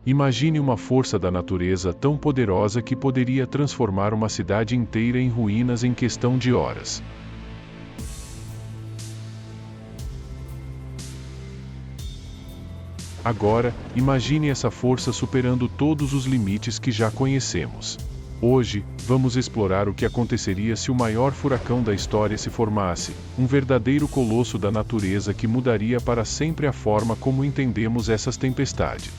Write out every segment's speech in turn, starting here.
Imagine uma força da natureza tão poderosa que poderia transformar uma cidade inteira em ruínas em questão de horas. Agora, imagine essa força superando todos os limites que já conhecemos. Hoje, vamos explorar o que aconteceria se o maior furacão da história se formasse, um verdadeiro colosso da natureza que mudaria para sempre a forma como entendemos essas tempestades.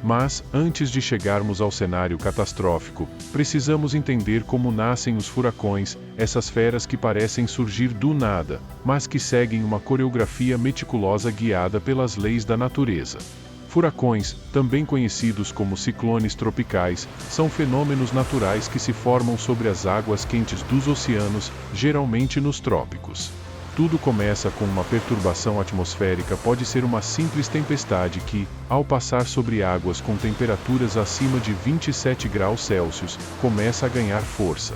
Mas, antes de chegarmos ao cenário catastrófico, precisamos entender como nascem os furacões, essas feras que parecem surgir do nada, mas que seguem uma coreografia meticulosa guiada pelas leis da natureza. Furacões, também conhecidos como ciclones tropicais, são fenômenos naturais que se formam sobre as águas quentes dos oceanos, geralmente nos trópicos. Tudo começa com uma perturbação atmosférica, pode ser uma simples tempestade que, ao passar sobre águas com temperaturas acima de 27 graus Celsius, começa a ganhar força.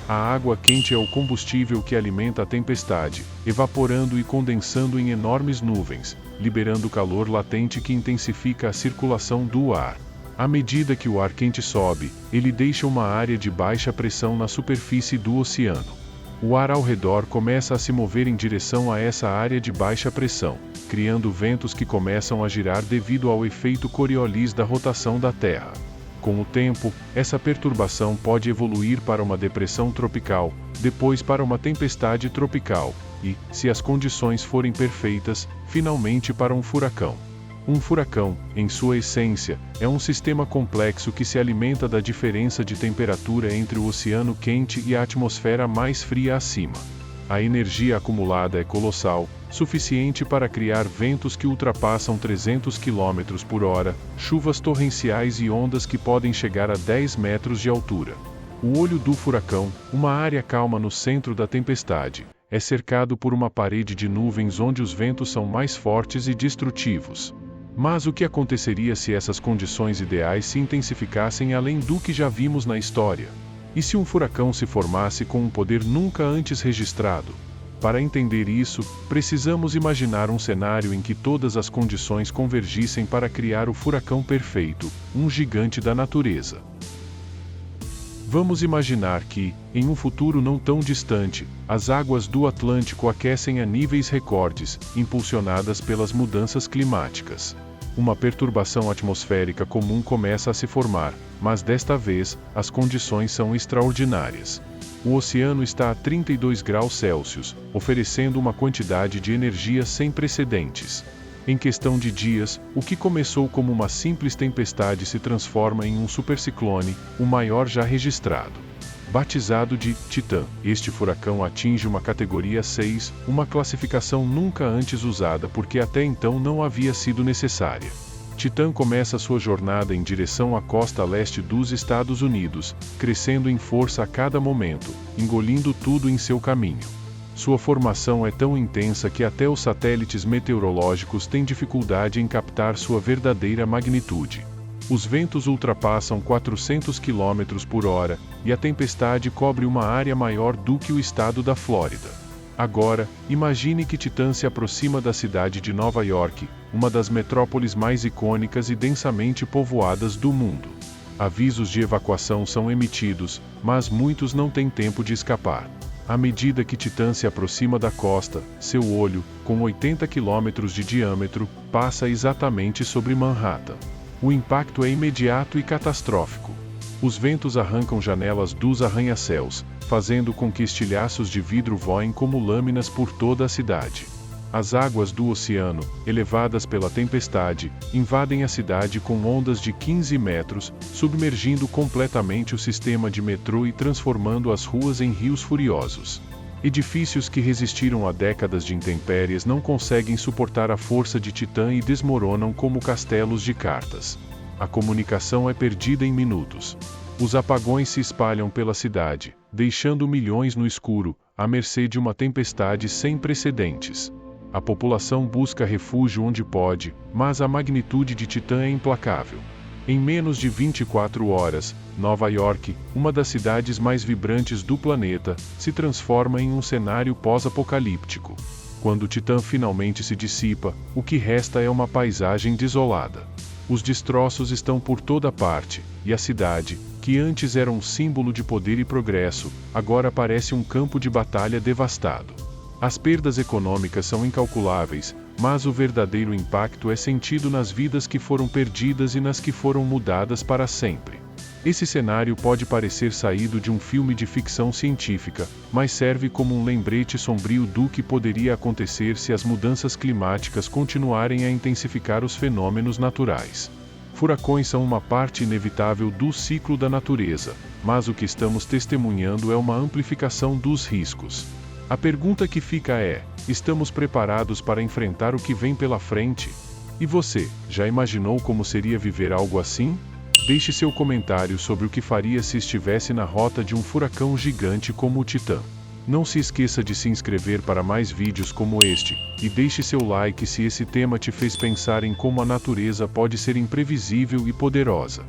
A água quente é o combustível que alimenta a tempestade, evaporando e condensando em enormes nuvens, liberando calor latente que intensifica a circulação do ar. À medida que o ar quente sobe, ele deixa uma área de baixa pressão na superfície do oceano. O ar ao redor começa a se mover em direção a essa área de baixa pressão, criando ventos que começam a girar devido ao efeito Coriolis da rotação da Terra. Com o tempo, essa perturbação pode evoluir para uma depressão tropical, depois para uma tempestade tropical, e, se as condições forem perfeitas, finalmente para um furacão. Um furacão, em sua essência, é um sistema complexo que se alimenta da diferença de temperatura entre o oceano quente e a atmosfera mais fria acima. A energia acumulada é colossal, suficiente para criar ventos que ultrapassam 300 km por hora, chuvas torrenciais e ondas que podem chegar a 10 metros de altura. O olho do furacão, uma área calma no centro da tempestade, é cercado por uma parede de nuvens onde os ventos são mais fortes e destrutivos. Mas o que aconteceria se essas condições ideais se intensificassem além do que já vimos na história? E se um furacão se formasse com um poder nunca antes registrado? Para entender isso, precisamos imaginar um cenário em que todas as condições convergissem para criar o furacão perfeito, um gigante da natureza. Vamos imaginar que, em um futuro não tão distante, as águas do Atlântico aquecem a níveis recordes, impulsionadas pelas mudanças climáticas. Uma perturbação atmosférica comum começa a se formar, mas desta vez, as condições são extraordinárias. O oceano está a 32 graus Celsius, oferecendo uma quantidade de energia sem precedentes. Em questão de dias, o que começou como uma simples tempestade se transforma em um superciclone, o maior já registrado. Batizado de Titã, este furacão atinge uma categoria 6, uma classificação nunca antes usada porque até então não havia sido necessária. Titã começa sua jornada em direção à costa leste dos Estados Unidos, crescendo em força a cada momento, engolindo tudo em seu caminho. Sua formação é tão intensa que até os satélites meteorológicos têm dificuldade em captar sua verdadeira magnitude. Os ventos ultrapassam 400 km por hora, e a tempestade cobre uma área maior do que o estado da Flórida. Agora, imagine que Titã se aproxima da cidade de Nova York, uma das metrópoles mais icônicas e densamente povoadas do mundo. Avisos de evacuação são emitidos, mas muitos não têm tempo de escapar. À medida que Titã se aproxima da costa, seu olho, com 80 km de diâmetro, passa exatamente sobre Manhattan. O impacto é imediato e catastrófico. Os ventos arrancam janelas dos arranha-céus, fazendo com que estilhaços de vidro voem como lâminas por toda a cidade. As águas do oceano, elevadas pela tempestade, invadem a cidade com ondas de 15 metros, submergindo completamente o sistema de metrô e transformando as ruas em rios furiosos. Edifícios que resistiram a décadas de intempéries não conseguem suportar a força de Titã e desmoronam como castelos de cartas. A comunicação é perdida em minutos. Os apagões se espalham pela cidade, deixando milhões no escuro, à mercê de uma tempestade sem precedentes. A população busca refúgio onde pode, mas a magnitude de Titã é implacável. Em menos de 24 horas, Nova York, uma das cidades mais vibrantes do planeta, se transforma em um cenário pós-apocalíptico. Quando Titã finalmente se dissipa, o que resta é uma paisagem desolada. Os destroços estão por toda parte, e a cidade, que antes era um símbolo de poder e progresso, agora parece um campo de batalha devastado. As perdas econômicas são incalculáveis, mas o verdadeiro impacto é sentido nas vidas que foram perdidas e nas que foram mudadas para sempre. Esse cenário pode parecer saído de um filme de ficção científica, mas serve como um lembrete sombrio do que poderia acontecer se as mudanças climáticas continuarem a intensificar os fenômenos naturais. Furacões são uma parte inevitável do ciclo da natureza, mas o que estamos testemunhando é uma amplificação dos riscos. A pergunta que fica é: estamos preparados para enfrentar o que vem pela frente? E você, já imaginou como seria viver algo assim? Deixe seu comentário sobre o que faria se estivesse na rota de um furacão gigante como o Titã. Não se esqueça de se inscrever para mais vídeos como este, e deixe seu like se esse tema te fez pensar em como a natureza pode ser imprevisível e poderosa.